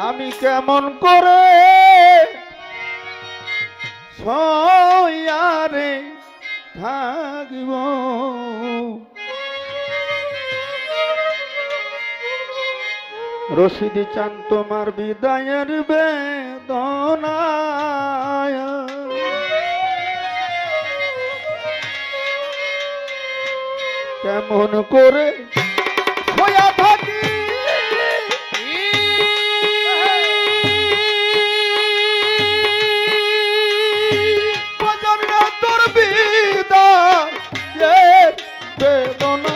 আমি কেমন করে সয়ারে থাকিব রশিদি চান তোমার বিদায়ের বেদনায় কেমন করে সয়া থাকি বেদনা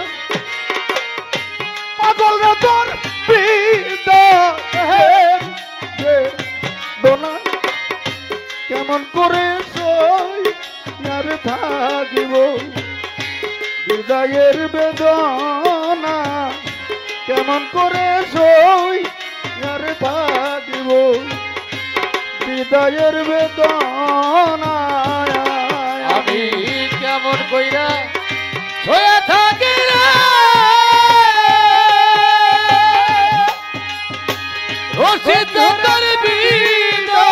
পাগল রে তোর বেদনা কেমন করে সয়ার থাকিব হৃদয়ের বেদনা কেমন করে সয়ার থাকিব হৃদয়ের বেদনা আমি কেমন কইরা হয়ে থাকি রে রশিদ তোর বেদনা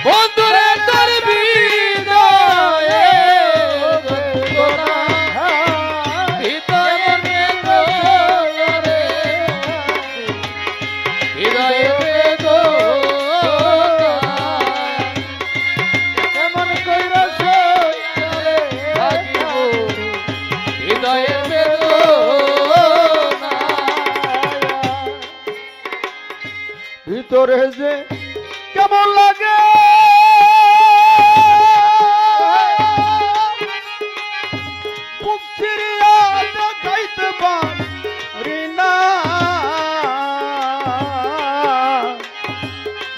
বন্ধুরে তোর বেদনা হৃদয়ের বেদনা হৃদয়ের ভিতরে যে কেমন লাগে বুক চিরিয়া দেখাইতে পারি না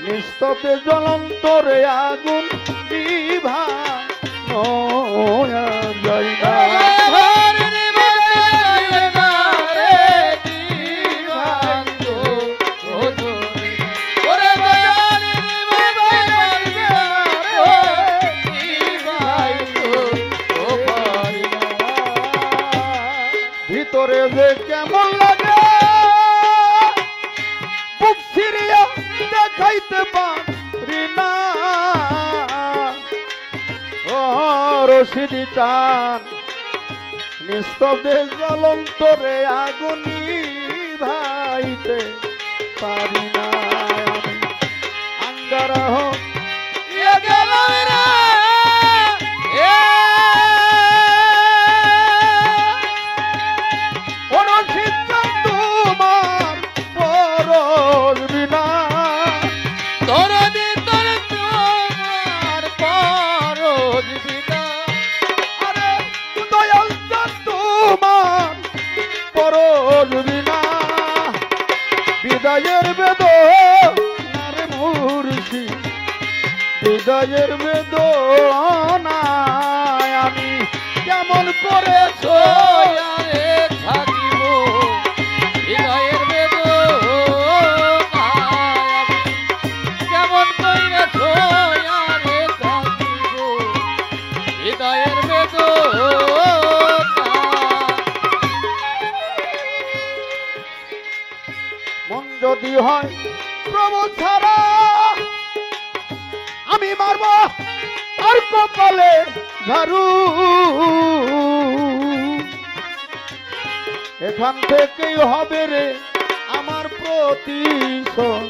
নিস্তব্ধে জ্বলন্তরে আগুন নিভা যায় না ভিতরে যে কেমন লাগে বুক ছিড়িয়া দেখাইতে পারি না ও রশিদি চান নিস্তব্ধে জ্বলন্তরে আগুন নিভাইতে পারি না আমি আঙ্গারা হোক গেল হৃদয়ের বেদনার মুর্শি হৃদয়ের বেদনায় আমি কেমন করে সয়ারে থাকিব হৃদয়ের বেদনায় কেমন কইরা সয়ারে থাকিব হৃদয়ের বেদনা মন যদি হয় প্রভু ছাড়া আমি মারব আর কপালে ঝাড়ু এখান থেকেই হবে রে আমার প্রতিশোধ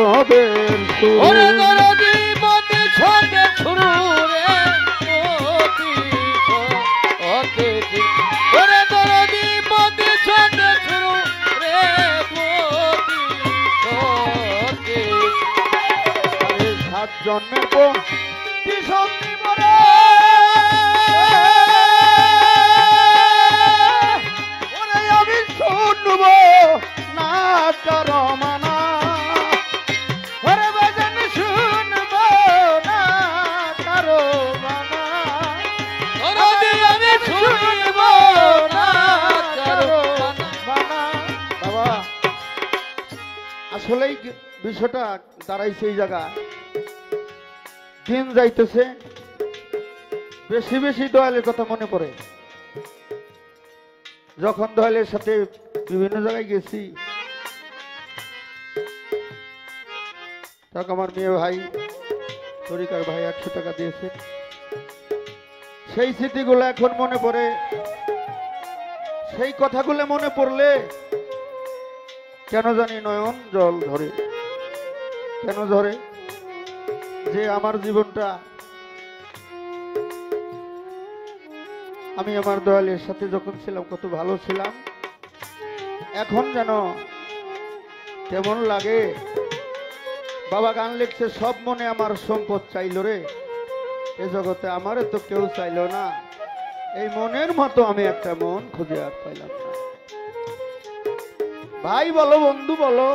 হবে ওরে দরদি মতে ছোটে ছুরু রে ওরে দরদি মতে ছোটে ছুরু রে সাত জন্মের প্রতিশোধ নিব রে ওরে আমি শুনব না কারো মানা ওরে বাজান শুনব না কারো মানা দরদি আমি শুনব না কারো মানা বাবা আসলেই বিষয়টা দাঁড়াইছে এই জায়গা দিন যাইতেছে বেশি বেশি দয়ালের কথা মনে পড়ে যখন দয়ালের সাথে বিভিন্ন জায়গায় গেছি, তখন আমার মেয়ে ভাই তরিকার ভাই 100 টাকা দিয়েছে। সেই স্মৃতিগুলো এখন মনে পড়ে, সেই কথাগুলো মনে পড়লে কেন জানি নয়ন জল ধরে। কেন ধরে? যে আমার জীবনটা আমি আমার দয়ালের সাথে যখন ছিলাম কত ভালো ছিলাম, এখন যেন কেমন লাগে। বাবা গান লিখছে, সব মনে আমার সম্পদ চাইল রে, এ জগতে আমারে তো কেউ চাইল না, এই মনের মতো আমি একটা মন খুঁজে আর পাইলাম না। ভাই বলো, বন্ধু বলো,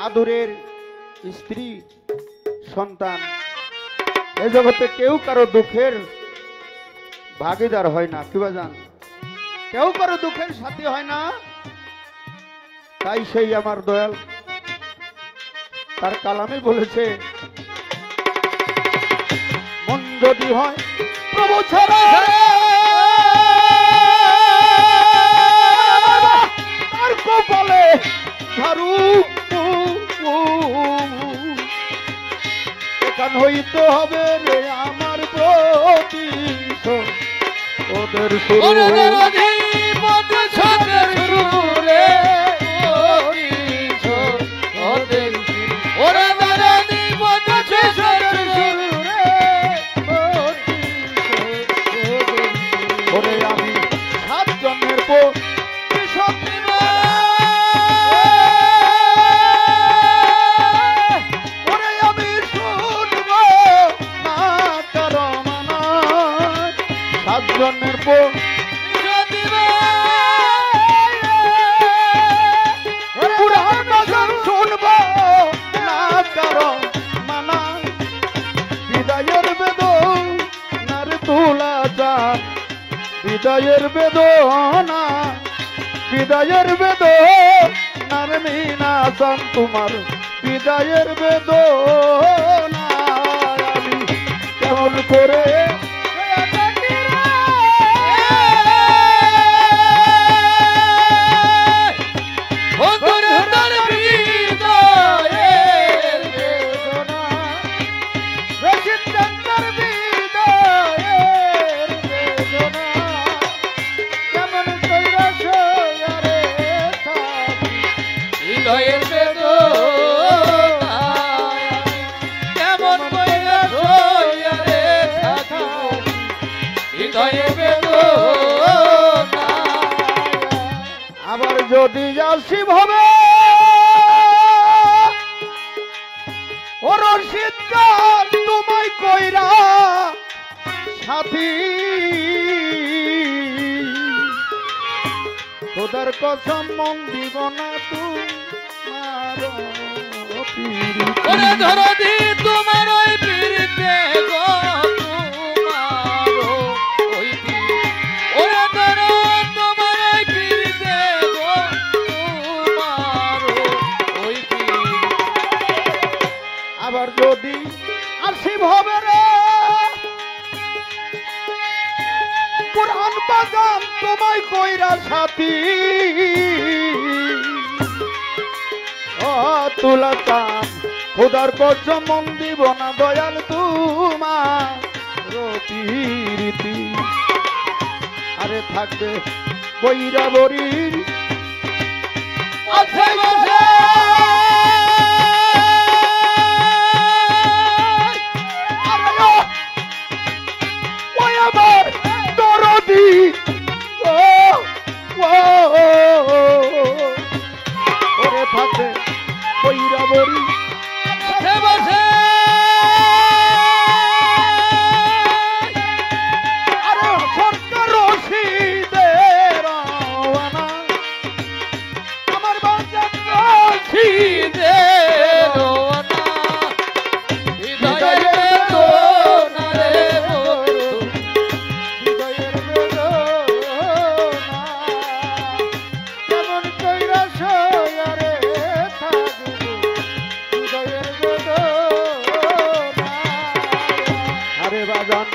আদরের স্ত্রী, সন্তান, এ জগতে কেউ কারো দুঃখের ভাগিদার হয় না। কিবা জান, কেউ কারো দুঃখের সাথী হয় না। তাই সেই আমার দয়াল তার কালামে বলেছে, মন যদি হয় প্রভু ছাড়া তার কপালে ঝাড়ু এখান হইতে হবে রে আমার প্রতিশোধ। ওদের ওরে দরদি প্রতিশোধের শুরু রে, প্রতিশোধ ওদের শুরু। ওরে দরদি প্রতিশোধের শুরু রে, প্রতিশোধ ওদের শুরু। ওরে আমি 7 জন্মের প্রতিশোধ নিব। ওরে আমি শুনব না কারো মানা, 7 জন্মের প্রতিশোধ দিব। পুরাণ বাজান শুনব না কারো মানা, বিদায়ের বেদনার তুলা যান, বিদায়ের বেদনা, বিদায়ের বেদনার মিনাসান, তোমার বিদায়ের বেদনা আমি কেমন করে বন্ধুরে তোর হৃদয়ের বেদনা, রসিকদার বিদায়ের বেদনা কেমন কইরা সয়ারে থাকি। হৃদয়ের বেদনা কেমন কইরা সইয়া রে থাকি, হৃদয়ের বেদনা। আবার যদি আসি ভাবে ও রশিদ জান তোমায় কইরা সাথী, তোদের কসম মন দিব না তোমার পিরিতি। ওরে ধরদি তোমার ওই পিরিতে গো, তোমার ওই পিরিতে। ওরে ধর তোমার ওই পিরিতে গো, তোমার ওই পিরিতে। আবার যদি আসি ভাবে রে পুরাণ বাজান তোমায় কইরা সাথী, ও তুলা চান খোদার কসম মন দিব না দয়াল তোমার রীতি। আরে থাকবে বৈরা বরির আছে বসে ওই আমার দরদি ওরে থাকবে বৈরা বরি আছে বসে আরে সরকার রশিদের রওনা, আমার বাজার হৃদয়ের রওনা, হৃদয়ের বেদনা রে বন্ধু। হৃদয়ের বেদনা কেমন কইরা সয়ারে থাকবে, হৃদয়ের বেদনা। আরে বাজান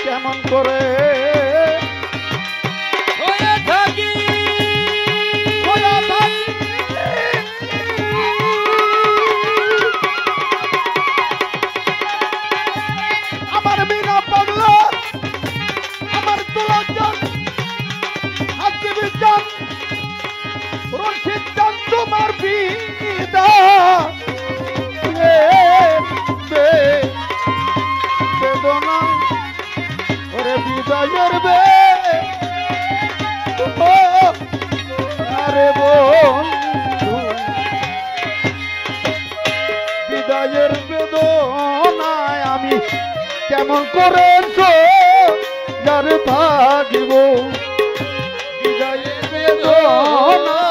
কেমন করে হয়ে থাকি রশিদ চান তোমার বেদনা ওরে বিদায়ের আরে বন্ধু বিদায়ের বেদনায় আমি কেমন করে যার থাকিব বিদায়ের বেদনা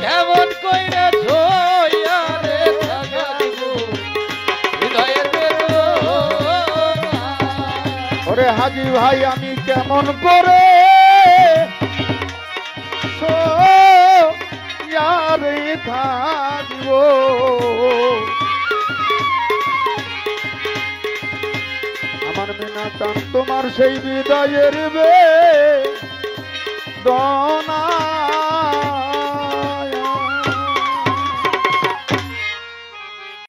কেমন কইরে ছয়ারে থাকাইব হৃদয়ের বেদনা ওরে হাজি ভাই আমি কেমন করে ইয়ারে থাকব আমার বিনা চান তোমার সেই বিদায়ের বেদনা